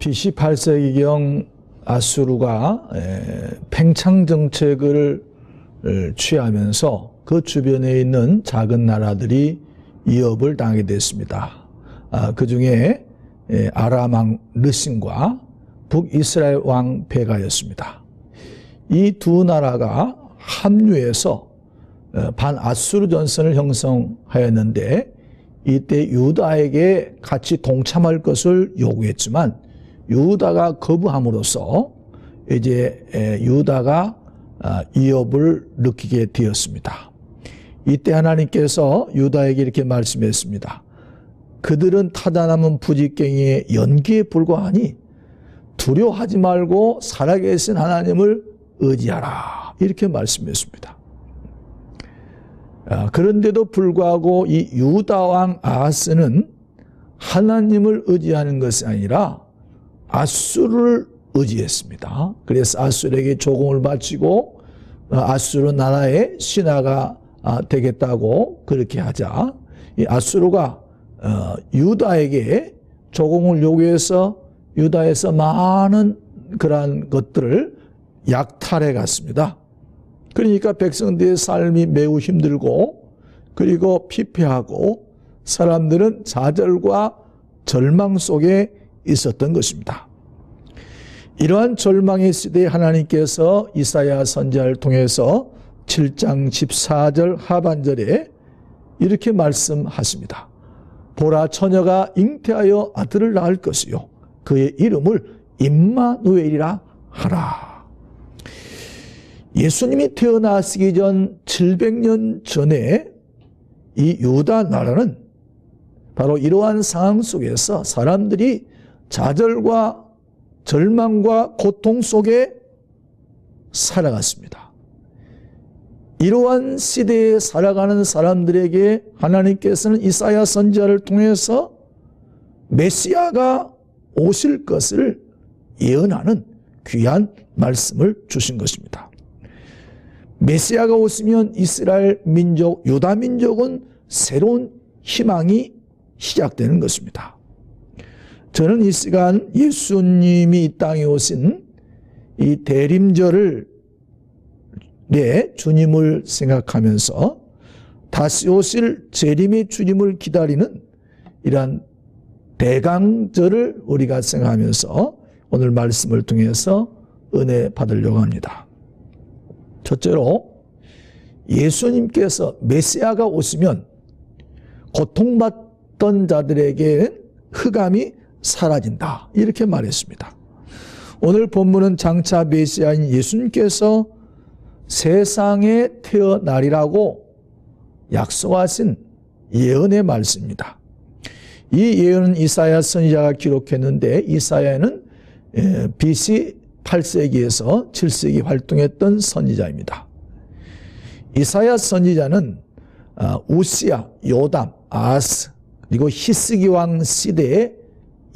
BC 8세기경 아수르가 팽창 정책을 취하면서 그 주변에 있는 작은 나라들이 위협을 당하게 됐습니다. 그 중에 아람 왕 르신과 북이스라엘 왕 베가였습니다. 이 두 나라가 합류해서 반아수르 전선을 형성하였는데, 이때 유다에게 같이 동참할 것을 요구했지만 유다가 거부함으로써 이제 유다가 위협을 느끼게 되었습니다. 이때 하나님께서 유다에게 이렇게 말씀했습니다. 그들은 타다남은 부직갱이의 연기에 불과하니 두려워하지 말고 살아계신 하나님을 의지하라, 이렇게 말씀했습니다. 그런데도 불구하고 이 유다 왕 아하스는 하나님을 의지하는 것이 아니라 아수르를 의지했습니다. 그래서 아수르에게 조공을 바치고 아수르 나라의 신하가 되겠다고 그렇게 하자, 이 아수르가 유다에게 조공을 요구해서 유다에서 많은 그러한 것들을 약탈해 갔습니다. 그러니까 백성들의 삶이 매우 힘들고, 그리고 피폐하고, 사람들은 좌절과 절망 속에 있었던 것입니다. 이러한 절망의 시대에 하나님께서 이사야 선지자를 통해서 7장 14절 하반절에 이렇게 말씀하십니다. 보라, 처녀가 잉태하여 아들을 낳을 것이요 그의 이름을 임마누엘이라 하라. 예수님이 태어나시기 전 700년 전에 이 유다 나라는 바로 이러한 상황 속에서 사람들이 좌절과 절망과 고통 속에 살아갔습니다. 이러한 시대에 살아가는 사람들에게 하나님께서는 이사야 선지자를 통해서 메시아가 오실 것을 예언하는 귀한 말씀을 주신 것입니다. 메시아가 오시면 이스라엘 민족, 유다 민족은 새로운 희망이 시작되는 것입니다. 저는 이 시간 예수님이 이 땅에 오신 이 대림절을 주님을 생각하면서 다시 오실 재림의 주님을 기다리는 이러한 대강절을 우리가 생각하면서 오늘 말씀을 통해서 은혜 받으려고 합니다. 첫째로, 예수님께서 메시아가 오시면 고통받던 자들에게 흑암이 사라진다, 이렇게 말했습니다. 오늘 본문은 장차 메시아인 예수님께서 세상에 태어나리라고 약속하신 예언의 말씀입니다. 이 예언은 이사야 선지자가 기록했는데, 이사야는 BC 8세기에서 7세기 활동했던 선지자입니다. 이사야 선지자는 우시야, 요담, 아하스, 그리고 히스기 왕 시대의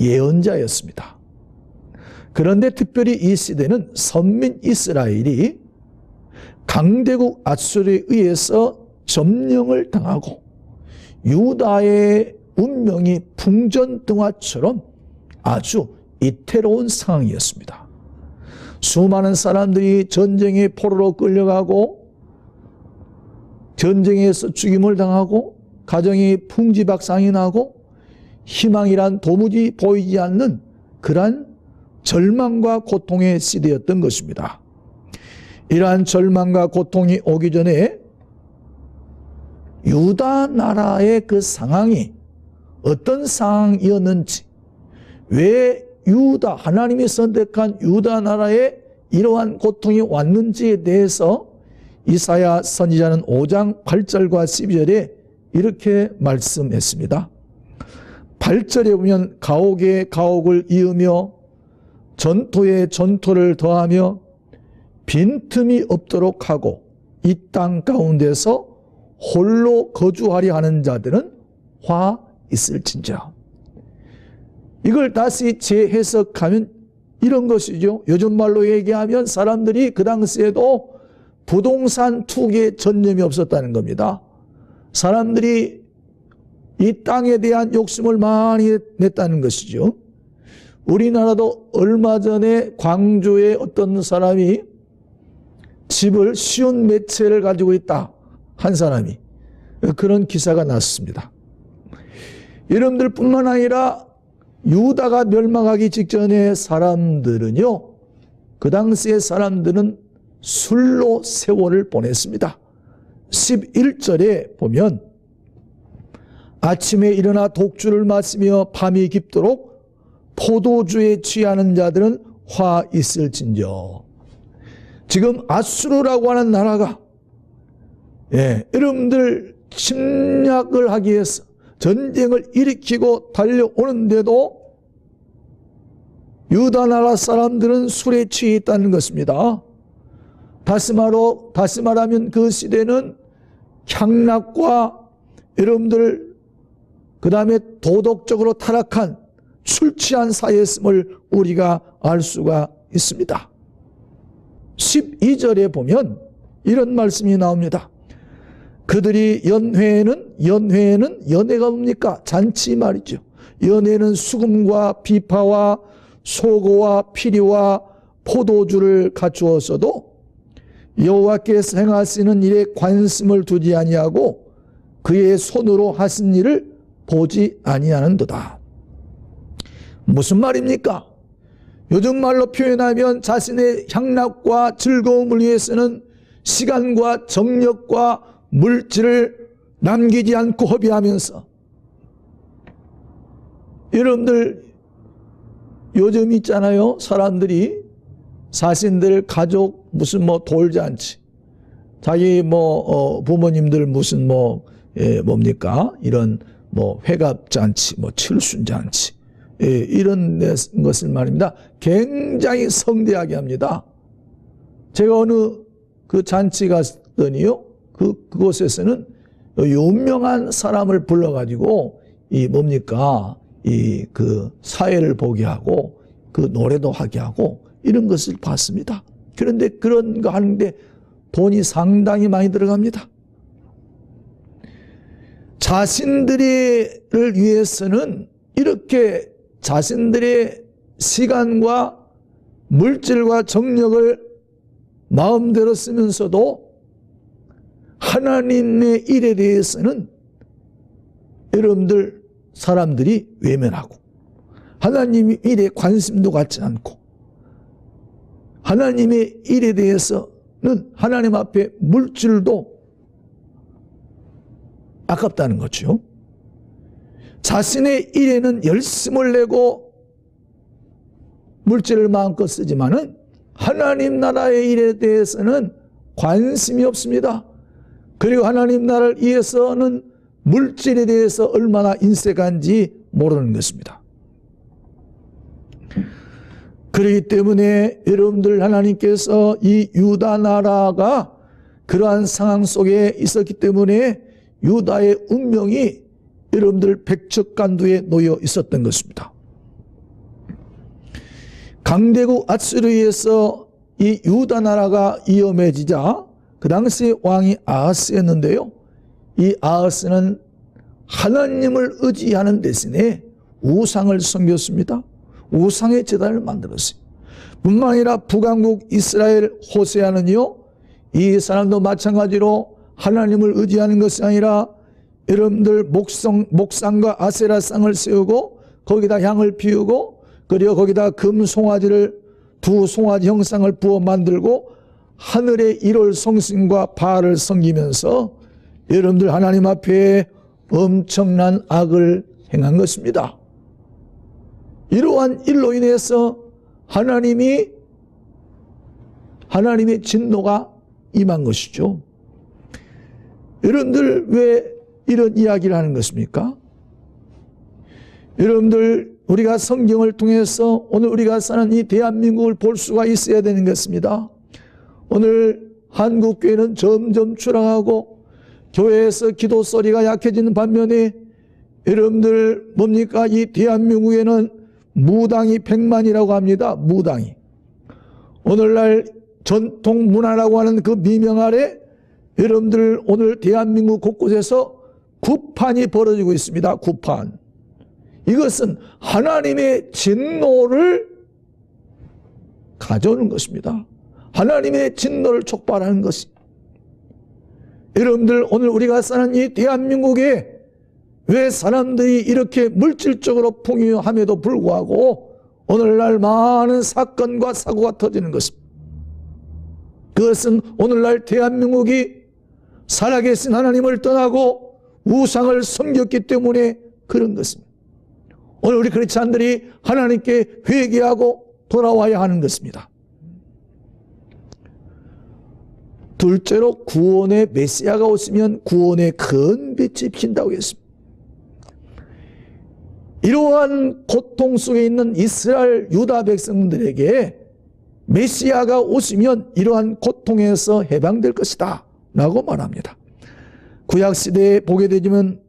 예언자였습니다. 그런데 특별히 이 시대는 선민 이스라엘이 강대국 아수르에 의해서 점령을 당하고 유다의 운명이 풍전등화처럼 아주 이태로운 상황이었습니다. 수많은 사람들이 전쟁의 포로로 끌려가고 전쟁에서 죽임을 당하고 가정이 풍지박산이 나고 희망이란 도무지 보이지 않는 그러한 절망과 고통의 시대였던 것입니다. 이러한 절망과 고통이 오기 전에 유다 나라의 그 상황이 어떤 상황이었는지, 왜 유다, 하나님이 선택한 유다 나라에 이러한 고통이 왔는지에 대해서 이사야 선지자는 5장 8절과 12절에 이렇게 말씀했습니다. 8절에 보면 가옥에 가옥을 이으며 전토에 전토를 더하며 빈틈이 없도록 하고 이 땅 가운데서 홀로 거주하려 하는 자들은 화 있을진저. 이걸 다시 재해석하면 이런 것이죠. 요즘 말로 얘기하면 사람들이 그 당시에도 부동산 투기에 전념이 없었다는 겁니다. 사람들이 이 땅에 대한 욕심을 많이 냈다는 것이죠. 우리나라도 얼마 전에 광주에 어떤 사람이 집을 쉬운 몇 채를 가지고 있다. 한 사람이. 그런 기사가 났습니다. 여러분들 뿐만 아니라 유다가 멸망하기 직전의 사람들은요, 그 당시의 사람들은 술로 세월을 보냈습니다. 11절에 보면 아침에 일어나 독주를 마시며 밤이 깊도록 포도주에 취하는 자들은 화 있을진저. 지금 아수르라고 하는 나라가 여러분들 침략을 하기 위해서 전쟁을 일으키고 달려오는데도 유다 나라 사람들은 술에 취해 있다는 것입니다. 다시 말하면 그 시대는 향락과 여러분들 그 다음에 도덕적으로 타락한 술 취한 사이였음을 우리가 알 수가 있습니다. 12절에 보면 이런 말씀이 나옵니다. 그들이 연회에는 연회가 뭡니까? 잔치 말이죠. 연회는 수금과 비파와 소고와 피리와 포도주를 갖추었어도 여호와께서 행하시는 일에 관심을 두지 아니하고 그의 손으로 하신 일을 보지 아니하는도다. 무슨 말입니까? 요즘 말로 표현하면 자신의 향락과 즐거움을 위해서는 시간과 정력과 물질을 남기지 않고 허비하면서, 여러분들 요즘 있잖아요. 사람들이 자신들 가족 무슨 돌잔치, 자기 부모님들 무슨 뭡니까? 이런 회갑잔치, 칠순잔치, 이런 것을 말입니다. 굉장히 성대하게 합니다. 제가 어느 그 잔치 갔더니요, 그곳에서는 유명한 사람을 불러가지고 그 사회를 보게 하고 그 노래도 하게 하고 이런 것을 봤습니다. 그런데 그런 거 하는데 돈이 상당히 많이 들어갑니다. 자신들을 위해서는 이렇게 자신들의 시간과 물질과 정력을 마음대로 쓰면서도 하나님의 일에 대해서는 여러분들 사람들이 외면하고 하나님의 일에 관심도 갖지 않고 하나님의 일에 대해서는 하나님 앞에 물질도 아깝다는 거죠. 자신의 일에는 열심을 내고 물질을 마음껏 쓰지만은 하나님 나라의 일에 대해서는 관심이 없습니다. 그리고 하나님 나라를 위해서는 물질에 대해서 얼마나 인색한지 모르는 것입니다. 그렇기 때문에 여러분들 하나님께서 이 유다 나라가 그러한 상황 속에 있었기 때문에 유다의 운명이 여러분들 백척간두에 놓여 있었던 것입니다. 강대국 아수르에서 이 유다 나라가 위험해지자 그 당시 왕이 아하스였는데요. 이 아하스는 하나님을 의지하는 대신에 우상을 섬겼습니다. 우상의 제단을 만들었어요. 뿐만 아니라 북왕국 이스라엘 호세아는요, 이 사람도 마찬가지로 하나님을 의지하는 것이 아니라 여러분들 목상과 아세라상을 세우고 거기다 향을 피우고 그리고 거기다 금 송아지를 두 송아지 형상을 부어 만들고 하늘의 일월 성신과 바알을 섬기면서 여러분들 하나님 앞에 엄청난 악을 행한 것입니다. 이러한 일로 인해서 하나님의 진노가 임한 것이죠. 여러분들 왜 이런 이야기를 하는 것입니까? 여러분들 우리가 성경을 통해서 오늘 우리가 사는 이 대한민국을 볼 수가 있어야 되는 것입니다. 오늘 한국교회는 점점 추락하고 교회에서 기도 소리가 약해지는 반면에 여러분들 뭡니까? 이 대한민국에는 무당이 100만이라고 합니다. 무당이. 오늘날 전통 문화라고 하는 그 미명 아래 여러분들 오늘 대한민국 곳곳에서 구판이 벌어지고 있습니다. 구판. 이것은 하나님의 진노를 가져오는 것입니다. 하나님의 진노를 촉발하는 것이. 여러분들 오늘 우리가 사는 이 대한민국에 왜 사람들이 이렇게 물질적으로 풍요함에도 불구하고 오늘날 많은 사건과 사고가 터지는 것입니다. 그것은 오늘날 대한민국이 살아계신 하나님을 떠나고 우상을 섬겼기 때문에 그런 것입니다. 오늘 우리 크리스찬들이 하나님께 회개하고 돌아와야 하는 것입니다. 둘째로 구원의 메시아가 오시면 구원의 큰 빛이 비친다고 했습니다. 이러한 고통 속에 있는 이스라엘 유다 백성들에게 메시아가 오시면 이러한 고통에서 해방될 것이다 라고 말합니다. 구약시대에 보게 되면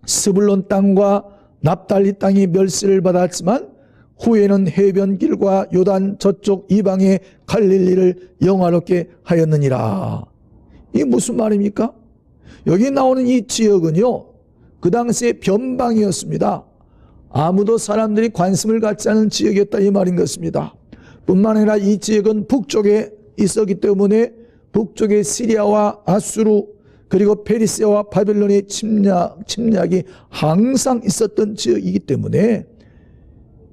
스불론 땅과 납달리 땅이 멸시를 받았지만 후에는 해변길과 요단 저쪽 이방의 갈릴리를 영화롭게 하였느니라. 이게 무슨 말입니까? 여기 나오는 이 지역은요, 그 당시에 변방이었습니다. 아무도 사람들이 관심을 갖지 않은 지역이었다 이 말인 것입니다. 뿐만 아니라 이 지역은 북쪽에 있었기 때문에 북쪽에 시리아와 아수르 그리고 페르시아와 바벨론의 침략이 항상 있었던 지역이기 때문에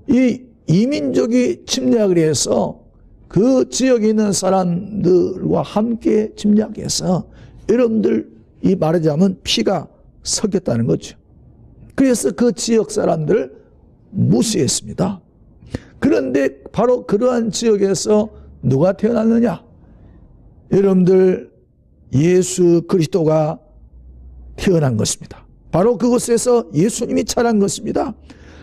이 이민족이 침략을 해서 그 지역에 있는 사람들과 함께 침략해서 여러분들 이 말하자면 피가 섞였다는 거죠. 그래서 그 지역 사람들을 무시했습니다. 그런데 바로 그러한 지역에서 누가 태어났느냐? 여러분들 예수 그리스도가 태어난 것입니다. 바로 그곳에서 예수님이 자란 것입니다.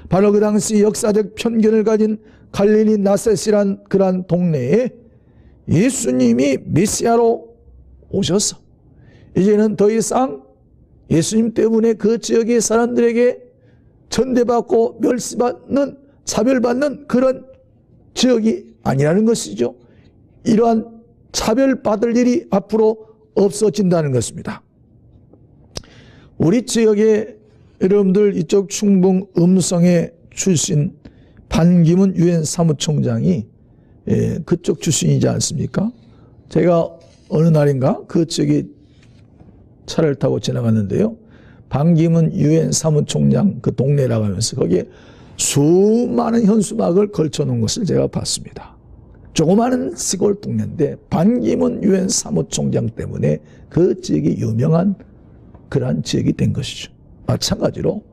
바로 그 당시 역사적 편견을 가진 갈릴리 나셋이란 그러한 동네에 예수님이 메시아로 오셔서 이제는 더 이상 예수님 때문에 그 지역의 사람들에게 전대받고 멸시받는 차별받는 그런 지역이 아니라는 것이죠. 이러한 차별받을 일이 앞으로 없어진다는 것입니다. 우리 지역에 여러분들 이쪽 충북 음성에 출신 반기문 유엔 사무총장이 그쪽 출신이지 않습니까? 제가 어느 날인가 그 지역에 차를 타고 지나갔는데요. 반기문 유엔 사무총장 그 동네라고 하면서 거기에 수많은 현수막을 걸쳐놓은 것을 제가 봤습니다. 조그마한 시골 동네인데 반기문 유엔 사무총장 때문에 그 지역이 유명한 그러한 지역이 된 것이죠. 마찬가지로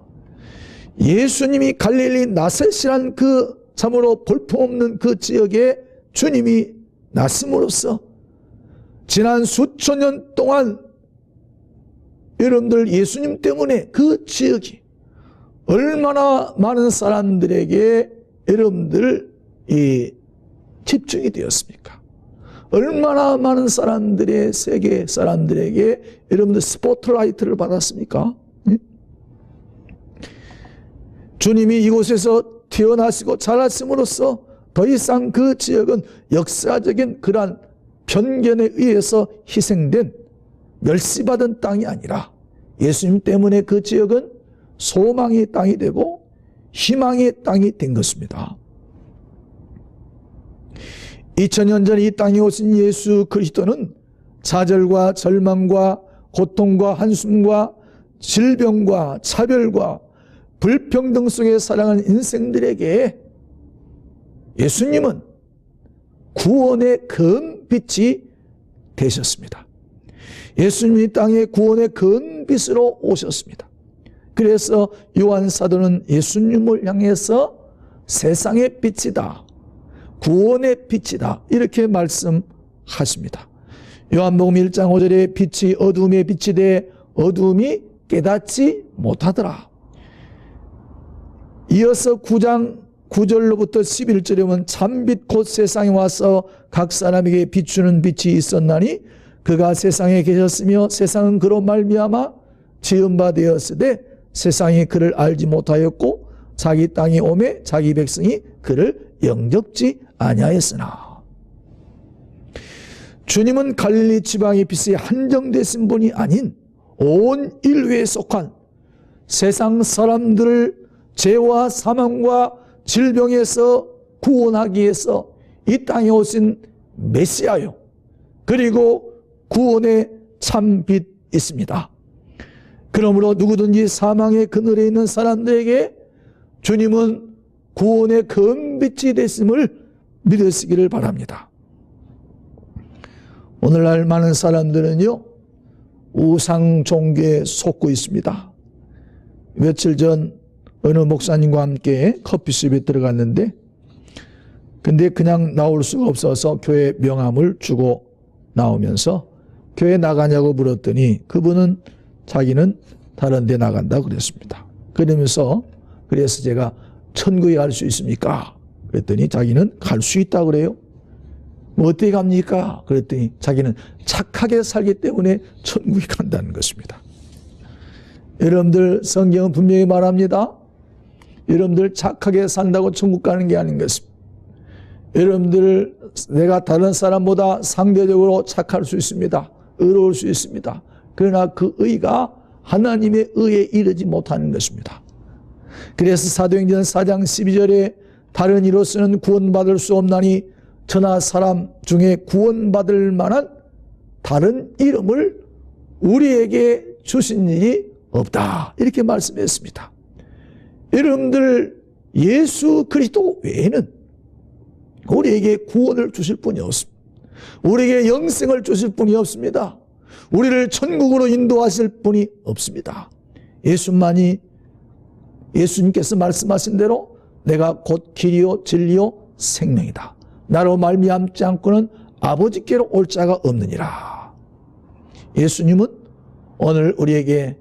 예수님이 갈릴리 나셋이란 그 참으로 볼품없는 그 지역에 주님이 났음으로써 지난 수천 년 동안 여러분들 예수님 때문에 그 지역이 얼마나 많은 사람들에게 여러분들 이 집중이 되었습니까? 얼마나 많은 사람들의 세계 사람들에게 여러분들 스포트라이트를 받았습니까? 주님이 이곳에서 태어나시고 자랐음으로써 더 이상 그 지역은 역사적인 그러한 편견에 의해서 희생된 멸시받은 땅이 아니라 예수님 때문에 그 지역은 소망의 땅이 되고 희망의 땅이 된 것입니다. 2000년 전 이 땅에 오신 예수 그리스도는 좌절과 절망과 고통과 한숨과 질병과 차별과 불평등 속에 살아가는 인생들에게 예수님은 구원의 큰 빛이 되셨습니다. 예수님이 땅에 구원의 큰 빛으로 오셨습니다. 그래서 요한 사도는 예수님을 향해서 세상의 빛이다, 구원의 빛이다 이렇게 말씀하십니다. 요한복음 1장 5절에 빛이 어둠의 빛이 돼 어둠이 깨닫지 못하더라. 이어서 9장 9절로부터 11절에 보면 참빛 곧 세상에 와서 각 사람에게 비추는 빛이 있었나니 그가 세상에 계셨으며 세상은 그로 말미암아 지은 바 되었으되 세상이 그를 알지 못하였고 자기 땅에 오매 자기 백성이 그를 영접지 아니하였으나 주님은 갈릴리 지방의 빛에 한정되신 분이 아닌 온 인류에 속한 세상 사람들을 죄와 사망과 질병에서 구원하기 위해서 이 땅에 오신 메시아요. 그리고 구원의 참빛 있습니다. 그러므로 누구든지 사망의 그늘에 있는 사람들에게 주님은 구원의 금빛이 되심을 믿으시기를 바랍니다. 오늘날 많은 사람들은요, 우상 종교에 속고 있습니다. 며칠 전 어느 목사님과 함께 커피숍에 들어갔는데, 근데 그냥 나올 수가 없어서 교회 명함을 주고 나오면서 교회 나가냐고 물었더니 그분은 자기는 다른 데 나간다고 그랬습니다. 그러면서 그래서 제가 천국에 갈 수 있습니까? 그랬더니 자기는 갈 수 있다고 그래요. 뭐 어떻게 갑니까? 그랬더니 자기는 착하게 살기 때문에 천국에 간다는 것입니다. 여러분들, 성경은 분명히 말합니다. 여러분들 착하게 산다고 천국 가는 게 아닌 것입니다. 여러분들, 내가 다른 사람보다 상대적으로 착할 수 있습니다. 의로울 수 있습니다. 그러나 그 의가 하나님의 의에 이르지 못하는 것입니다. 그래서 사도행전 4장 12절에 다른 이로서는 구원받을 수 없나니 저나 사람 중에 구원받을 만한 다른 이름을 우리에게 주신 일이 없다, 이렇게 말씀했습니다. 여러분들, 예수 그리스도 외에는 우리에게 구원을 주실 분이 없습니다. 우리에게 영생을 주실 분이 없습니다. 우리를 천국으로 인도하실 분이 없습니다. 예수님께서 말씀하신 대로 내가 곧 길이요 진리요 생명이다. 나로 말미암지 않고는 아버지께로 올 자가 없느니라. 예수님은 오늘 우리에게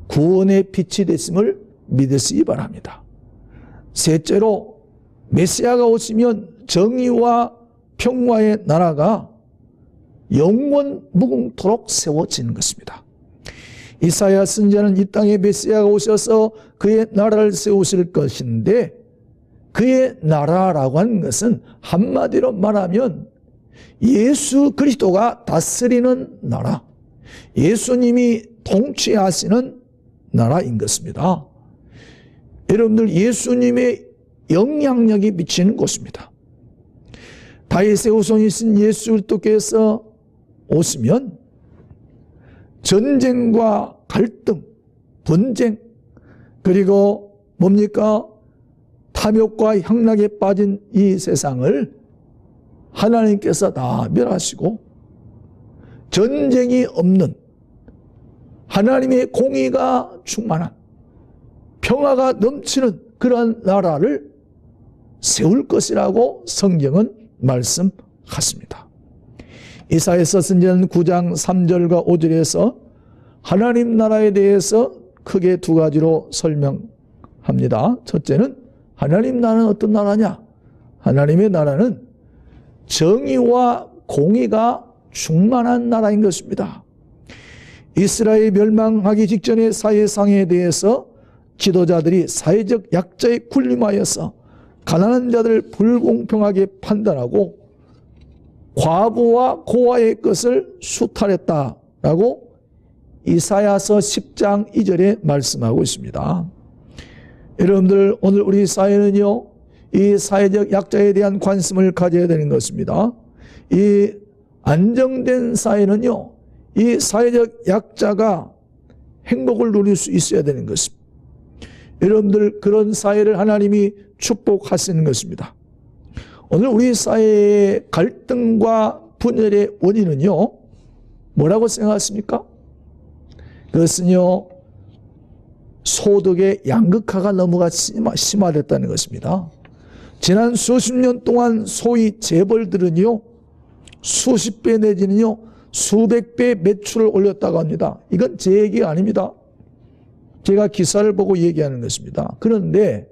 구원의 빛이 되심을 믿으시기 바랍니다. 셋째로, 메시아가 오시면 정의와 평화의 나라가 영원 무궁토록 세워지는 것입니다. 이사야 선지자는 이 땅에 메시아가 오셔서 그의 나라를 세우실 것인데, 그의 나라라고 하는 것은 한마디로 말하면 예수 그리스도가 다스리는 나라, 예수님이 통치하시는 나라인 것입니다. 여러분들, 예수님의 영향력이 미치는 곳입니다. 다윗의 후손이신 예수 그리스도께서 오시면 전쟁과 갈등, 분쟁, 그리고 뭡니까? 탐욕과 향락에 빠진 이 세상을 하나님께서 다 멸하시고 전쟁이 없는 하나님의 공의가 충만한 평화가 넘치는 그런 나라를 세울 것이라고 성경은 말씀하십니다. 이사야서 선지자는 9장 3절과 5절에서 하나님 나라에 대해서 크게 두 가지로 설명합니다. 첫째는 하나님 나라는 어떤 나라냐? 하나님의 나라는 정의와 공의가 충만한 나라인 것입니다. 이스라엘이 멸망하기 직전의 사회상에 대해서 지도자들이 사회적 약자에 군림하여서 가난한 자들을 불공평하게 판단하고 과부와 고아의 것을 수탈했다라고 이사야서 10장 2절에 말씀하고 있습니다. 여러분들, 오늘 우리 사회는요, 이 사회적 약자에 대한 관심을 가져야 되는 것입니다. 이 안정된 사회는요, 이 사회적 약자가 행복을 누릴 수 있어야 되는 것입니다. 여러분들, 그런 사회를 하나님이 축복하시는 것입니다. 오늘 우리 사회의 갈등과 분열의 원인은요, 뭐라고 생각하십니까? 그것은요, 소득의 양극화가 너무가 심화됐다는 것입니다. 지난 수십 년 동안 소위 재벌들은요, 수십 배 내지는요, 수백 배 매출을 올렸다고 합니다. 이건 제 얘기가 아닙니다. 제가 기사를 보고 얘기하는 것입니다. 그런데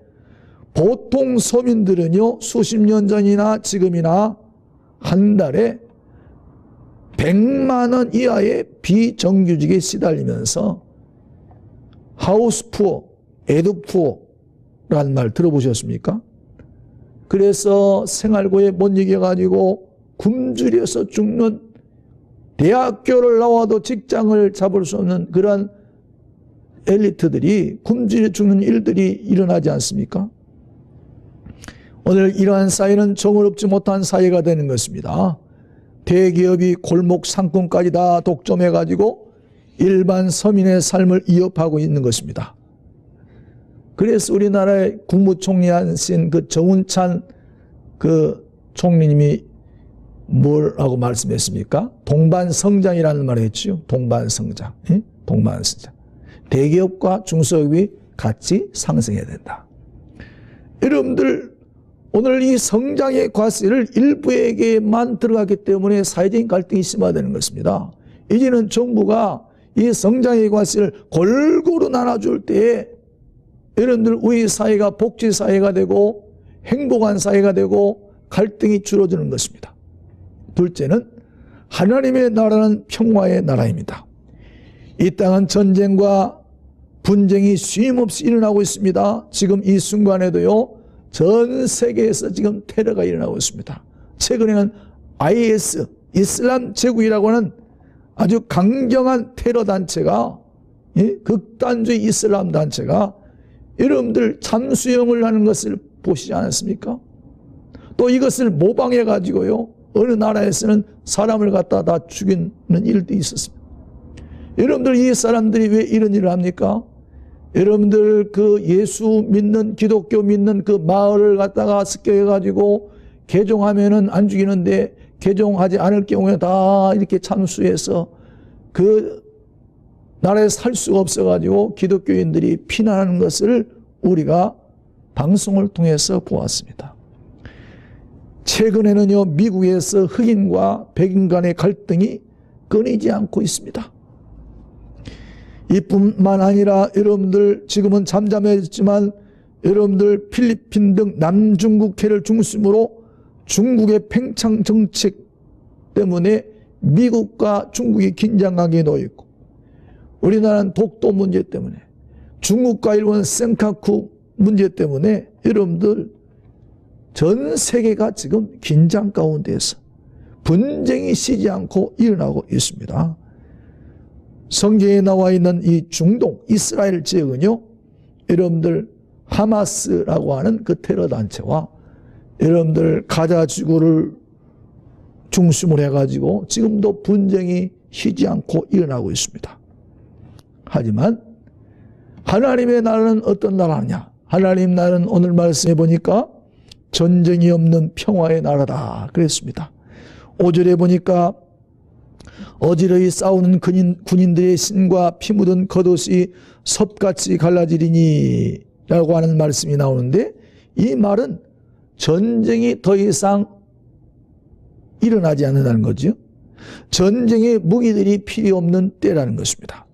보통 서민들은요, 수십 년 전이나 지금이나 한 달에 100만 원 이하의 비정규직에 시달리면서 하우스푸어, 에드푸어라는 말 들어보셨습니까? 그래서 생활고에 못 이겨가지고 굶주려서 죽는, 대학교를 나와도 직장을 잡을 수 없는 그러한 엘리트들이 굶주려 죽는 일들이 일어나지 않습니까? 오늘 이러한 사회는 정의롭지 못한 사회가 되는 것입니다. 대기업이 골목 상권까지 다 독점해가지고 일반 서민의 삶을 위협하고 있는 것입니다. 그래서 우리나라의 국무총리하신 그 정운찬 그 총리님이 뭐라고 말씀했습니까? 동반성장이라는 말을 했죠. 동반성장. 예? 동반성장. 대기업과 중소기업이 같이 상승해야 된다. 여러분들, 오늘 이 성장의 과세를 일부에게만 들어갔기 때문에 사회적인 갈등이 심화되는 것입니다. 이제는 정부가 이 성장의 과세를 골고루 나눠줄 때에 여러분들 우리 사회가 복지사회가 되고 행복한 사회가 되고 갈등이 줄어드는 것입니다. 둘째는 하나님의 나라는 평화의 나라입니다. 이 땅은 전쟁과 분쟁이 쉼없이 일어나고 있습니다. 지금 이 순간에도요, 전 세계에서 지금 테러가 일어나고 있습니다. 최근에는 IS, 이슬람 제국이라고 하는 아주 강경한 테러 단체가, 예? 극단주의 이슬람 단체가 여러분들 참수형을 하는 것을 보시지 않았습니까? 또 이것을 모방해 가지고요, 어느 나라에서는 사람을 갖다 다 죽이는 일도 있었습니다. 여러분들, 이 사람들이 왜 이런 일을 합니까? 여러분들 그 예수 믿는, 기독교 믿는 그 마을을 갖다가 습격해 가지고 개종하면은 안 죽이는데 개종하지 않을 경우에 다 이렇게 참수해서 그 나라에 살 수가 없어 가지고 기독교인들이 피난하는 것을 우리가 방송을 통해서 보았습니다. 최근에는요, 미국에서 흑인과 백인 간의 갈등이 끊이지 않고 있습니다. 이뿐만 아니라 여러분들 지금은 잠잠해졌지만 여러분들 필리핀 등 남중국해를 중심으로 중국의 팽창 정책 때문에 미국과 중국이 긴장관계에 놓여 있고, 우리나라는 독도 문제 때문에, 중국과 일본은 센카쿠 문제 때문에 여러분들 전 세계가 지금 긴장 가운데에서 분쟁이 쉬지 않고 일어나고 있습니다. 성경에 나와 있는 이 중동 이스라엘 지역은요, 여러분들 하마스라고 하는 그 테러 단체와 여러분들 가자 지구를 중심으로 해가지고 지금도 분쟁이 쉬지 않고 일어나고 있습니다. 하지만 하나님의 나라는 어떤 나라냐? 하나님 나라는 오늘 말씀해 보니까 전쟁이 없는 평화의 나라다 그랬습니다. 5절에 보니까 어지러이 싸우는 군인들의 신과 피 묻은 겉옷이 섭같이 갈라지리니 라고 하는 말씀이 나오는데, 이 말은 전쟁이 더 이상 일어나지 않는다는 거죠. 전쟁의 무기들이 필요 없는 때라는 것입니다.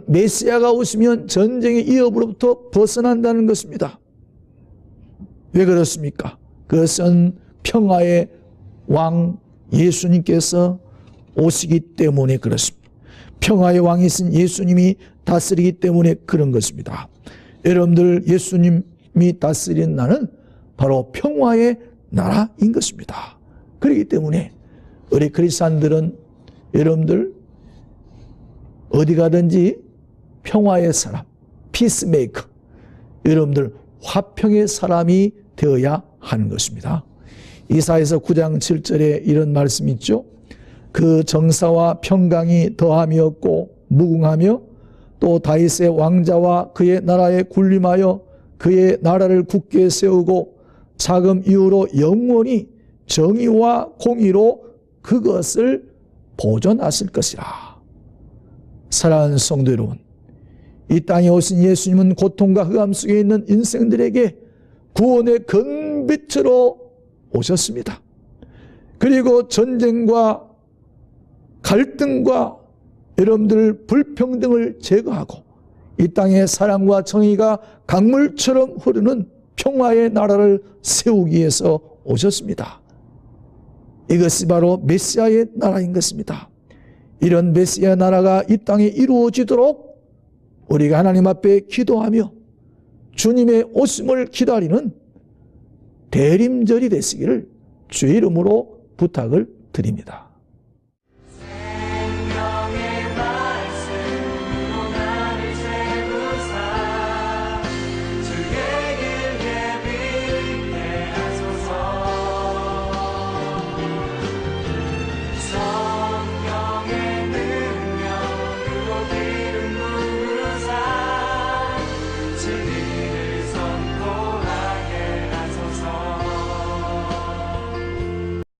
메시아가 오시면 전쟁의 위협으로부터 벗어난다는 것입니다. 왜 그렇습니까? 그것은 평화의 왕 예수님께서 오시기 때문에 그렇습니다. 평화의 왕이신 예수님이 다스리기 때문에 그런 것입니다. 여러분들, 예수님이 다스리는 나라는 바로 평화의 나라인 것입니다. 그렇기 때문에 우리 크리스찬들은 여러분들 어디 가든지 평화의 사람, 피스메이커, 여러분들 화평의 사람이 되어야 하는 것입니다. 이사야서 9장 7절에 이런 말씀이 있죠. 그 정사와 평강이 더함이 없고 무궁하며 또 다윗의 왕자와 그의 나라에 군림하여 그의 나라를 굳게 세우고 자금 이후로 영원히 정의와 공의로 그것을 보존하실 것이라. 사랑하는 성도 여러분, 이 땅에 오신 예수님은 고통과 흑암 속에 있는 인생들에게 구원의 근빛으로 오셨습니다. 그리고 전쟁과 갈등과 여러분들 불평등을 제거하고 이 땅에 사랑과 정의가 강물처럼 흐르는 평화의 나라를 세우기 위해서 오셨습니다. 이것이 바로 메시아의 나라인 것입니다. 이런 메시아 나라가 이 땅에 이루어지도록 우리가 하나님 앞에 기도하며 주님의 오심을 기다리는 대림절이 되시기를 주의 이름으로 부탁을 드립니다.